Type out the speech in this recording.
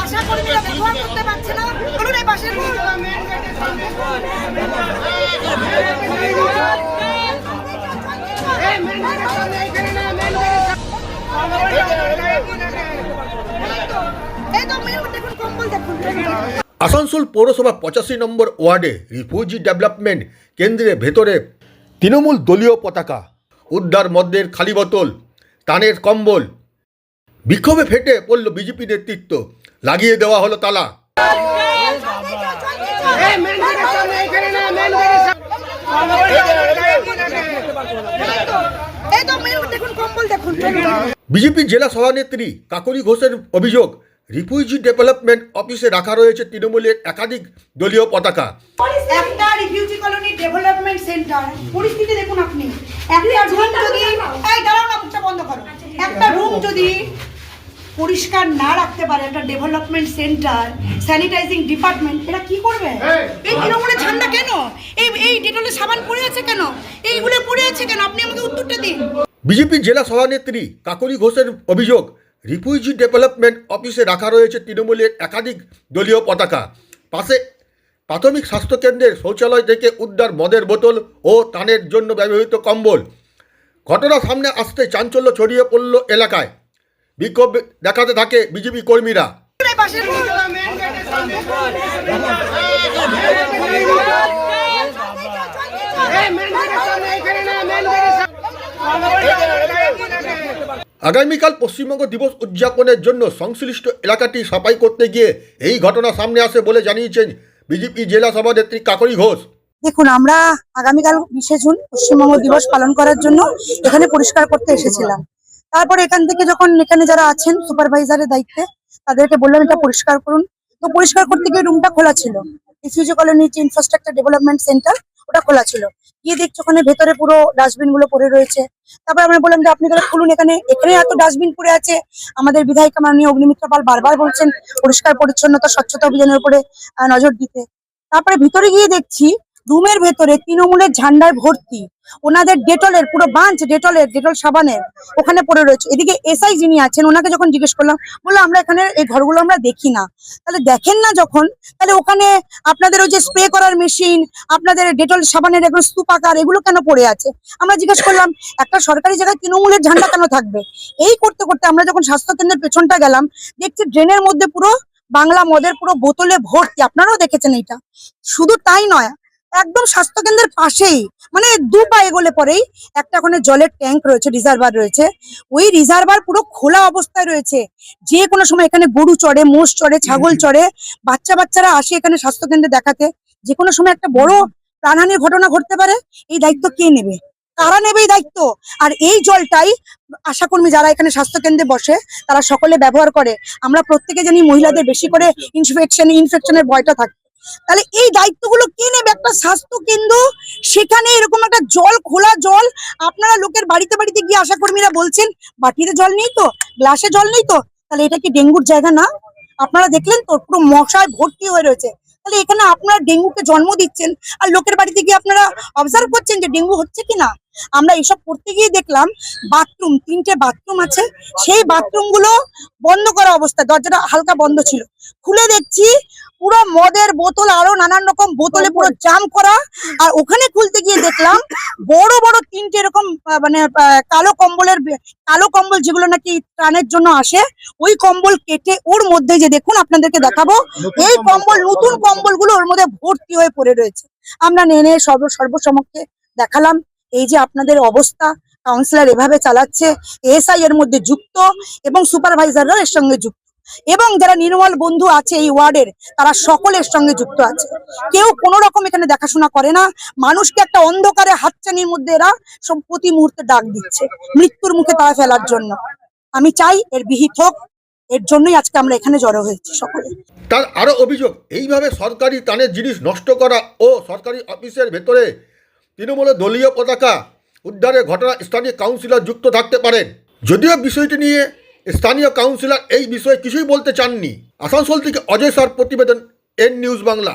আশা কর্মীরা ব্যবহার করতে পারছে না। বলুন এই পাশের আসানসোল পৌরসভা 85 নম্বর ওয়ার্ডে রিফিউজি ডেভেলপমেন্ট কেন্দ্রের ভেতরে তৃণমূল দলীয় পতাকা উদ্ধার, মদ্যের খালি বোতল, টানের কম্বল। বিক্ষোভে ফেটে পড়ল বিজেপি নেতৃত্ব, লাগিয়ে দেওয়া হলো তালা। বিজেপি জেলা সভানেত্রী কাকলি ঘোষের অভিযোগ, রিফিউজি ডেভেলপমেন্ট অফিসে রাখা রয়েছে তৃণমূলের একাধিক দলীয় পতাকা। একটা রিফিউজি কলোনি ডেভেলপমেন্ট সেন্টার পরিস্থিতি দেখুন আপনি। একটা রুম যদি এই দাঁড়াও না, মুখটা বন্ধ করো। একটা রুম যদি পরিষ্কার না রাখতে পারে একটা ডেভেলপমেন্ট সেন্টার, স্যানিটাইজিং ডিপার্টমেন্ট, এরা কি করবে? এই তৃণমূলের ঝান্ডা কেন? এই ডেটলের সাবান পড়ে আছে কেন? এইগুলো পড়ে আছে কেন? আপনি আমাকে উত্তরটা দিন। বিজেপি জেলা সভানেত্রী কাকলি ঘোষের অভিযোগ, রিফিউজি ডেভেলপমেন্ট অফিসে রাখা রয়েছে তৃণমূলের একাধিক দলীয় পতাকা। পাশে প্রাথমিক স্বাস্থ্যকেন্দ্রের শৌচালয় থেকে উদ্ধার মদের বোতল ও টানের জন্য ব্যবহৃত কম্বল। ঘটনা সামনে আসতে চাঞ্চল্য ছড়িয়ে পড়ল এলাকায়। বিক্ষোভ দেখাতে থাকে বিজেপি কর্মীরা। আগামীকাল পশ্চিমবঙ্গ দিবস উদযাপনের জন্য সংশ্লিষ্ট এলাকাটি সাফাই করতে গিয়ে এই ঘটনা সামনে আসে বলে জানিয়েছেন বিজেপি জেলা সভানেত্রী কাকলি ঘোষ। দেখুন, আমরা আগামীকাল 20শে জুন পশ্চিমবঙ্গ দিবস পালন করার জন্য এখানে পরিষ্কার করতে এসেছিলাম। তারপর এখান থেকে যখন এখানে যারা আছেন সুপারভাইজারের দায়িত্বে, তাদেরকে বললাম এটা পরিষ্কার করুন। তো পরিষ্কার করতে গিয়ে রুমটা খোলা ছিল, রিফিউজি কলোনি যে ইনফ্রাস্ট্রাকচার ডেভেলপমেন্ট সেন্টার, ওটা খোলা ছিল। গিয়ে দেখছি ওখানে ভেতরে পুরো ডাস্টবিন গুলো পড়ে রয়েছে। তারপর আমরা বললাম যে আপনি তাহলে খুলুন, এখানে এত ডাস্টবিন পড়ে আছে। আমাদের বিধায়িকা মাননীয় অগ্নিমিত্রা পাল বারবার বলছেন পরিষ্কার পরিচ্ছন্নতা স্বচ্ছতা অভিযানের উপরে নজর দিতে। তারপরে ভিতরে গিয়ে দেখছি রুমের ভেতরে তৃণমূলের ঝান্ডায় ভর্তি, ওনাদের ডেটলের পুরো বাঞ্চ, ডেটল সাবানের ওখানে পড়ে রয়েছে। এদিকে এসআই যিনি আছেন ওনাকে যখন জিজ্ঞেস করলাম, বললো আমরা এখানে এই ঘরগুলো আমরা দেখি না। তাহলে দেখেন না যখন, তাহলে ওখানে আপনাদের ওই যে স্প্রে করার মেশিন, আপনাদের ডেটল সাবানের এগুলো স্তূপাকার, এগুলো কেন পড়ে আছে? আমরা জিজ্ঞেস করলাম একটা সরকারি জায়গায় তৃণমূলের ঝান্ডা কেন থাকবে? এই করতে করতে আমরা যখন স্বাস্থ্য কেন্দ্রের পেছনটা গেলাম, দেখছি ড্রেনের মধ্যে পুরো বাংলা মদের পুরো বোতলে ভর্তি। আপনারাও দেখেছেন এইটা। শুধু তাই নয়, একদম স্বাস্থ্যকেন্দ্রের পাশেই, মানে 2 পা এগোলে পরেই একটা ওখানে জলের ট্যাঙ্ক রয়েছে, রিজার্ভার রয়েছে। ওই রিজার্ভার পুরো খোলা অবস্থায় রয়েছে। যে কোনো সময় এখানে গরু চড়ে, মোষ চড়ে, ছাগল চড়ে, বাচ্চারা আসে এখানে স্বাস্থ্যকেন্দ্রে দেখাতে। যে কোনো সময় একটা বড় প্রাণহানির ঘটনা ঘটতে পারে। এই দায়িত্ব কে নেবে? কারা নেবে এই দায়িত্ব? আর এই জলটাই আশাকর্মী যারা এখানে স্বাস্থ্যকেন্দ্রে বসে তারা সকলে ব্যবহার করে। আমরা প্রত্যেকে জানি মহিলাদের বেশি করে ইনফেকশনের ভয়টা থাকে। তাহলে এই দায়িত্বগুলো কে নেবে? একটা স্বাস্থ্য কেন্দ্র, সেখানে এরকম একটা জল, খোলা জল। আপনারা লোকের বাড়িতে বাড়িতে গিয়ে আশাকর্মীরা বলছেন বাটিতে জল নেই তো, গ্লাসে জল নেই তো। তাহলে এটা কি ডেঙ্গুর জায়গা না? আপনারা দেখলেন তো পুরো মশায় ভর্তি হয়ে রয়েছে। তাহলে এখানে আপনারা ডেঙ্গুকে জন্ম দিচ্ছেন, আর লোকের বাড়িতে গিয়ে আপনারা অবজার্ভ করছেন যে ডেঙ্গু হচ্ছে কিনা। আমরা এইসব করতে গিয়ে দেখলাম বাথরুম, 3টে বাথরুম আছে, সেই বাথরুম গুলো বন্ধ করা অবস্থা, দরজাটা হালকা বন্ধ ছিল। খুলে দেখছি পুরো মদের বোতল, আরো নানান রকম বোতলে পুরো জাম করা। আর ওখানে খুলতে গিয়ে দেখলাম বড় বড় 3টে এরকম মানে কালো কম্বল যেগুলো নাকি ত্রাণের জন্য আসে, ওই কম্বল কেটে ওর মধ্যে যে দেখুন আপনাদেরকে দেখাবো, এই কম্বল, নতুন কম্বল গুলো ওর মধ্যে ভর্তি হয়ে পড়ে রয়েছে। আমরা নেনে সর্বসমক্ষে দেখালাম এই যে আপনাদের অবস্থা। কাউন্সিলর এভাবে চালাচ্ছে, এসআই এর মধ্যে যুক্ত এবং সুপারভাইজাররা এর সঙ্গে যুক্ত, এবং যারা নির্মল বন্ধু আছে এই ওয়ার্ডের তারা সকলের সঙ্গে যুক্ত আছে। কেউ কোনো রকম এখানে দেখাশোনা করে না। মানুষকে একটা অন্ধকারে হাতছানির মধ্যে এরা সব প্রতি মুহূর্তে ডাক দিচ্ছে, মৃত্যুর মুখে তারা ফেলার জন্য। আমি চাই এর বিহিত হোক। এর জন্যই আজকে আমরা এখানে জড়ো হয়েছি সকলে। তার আরো অভিযোগ, এইভাবে সরকারি ত্রাণের জিনিস নষ্ট করা ও সরকারি অফিসের ভেতরে তৃণমূলের দলীয় পতাকা উদ্ধারের ঘটনা স্থানীয় কাউন্সিলর যুক্ত থাকতে পারেন। যদিও বিষয়টি নিয়ে স্থানীয় কাউন্সিলর এই বিষয়ে কিছুই বলতে চাননি। আসানসোল থেকে অজয় স্যার প্রতিবেদন, এন নিউজ বাংলা।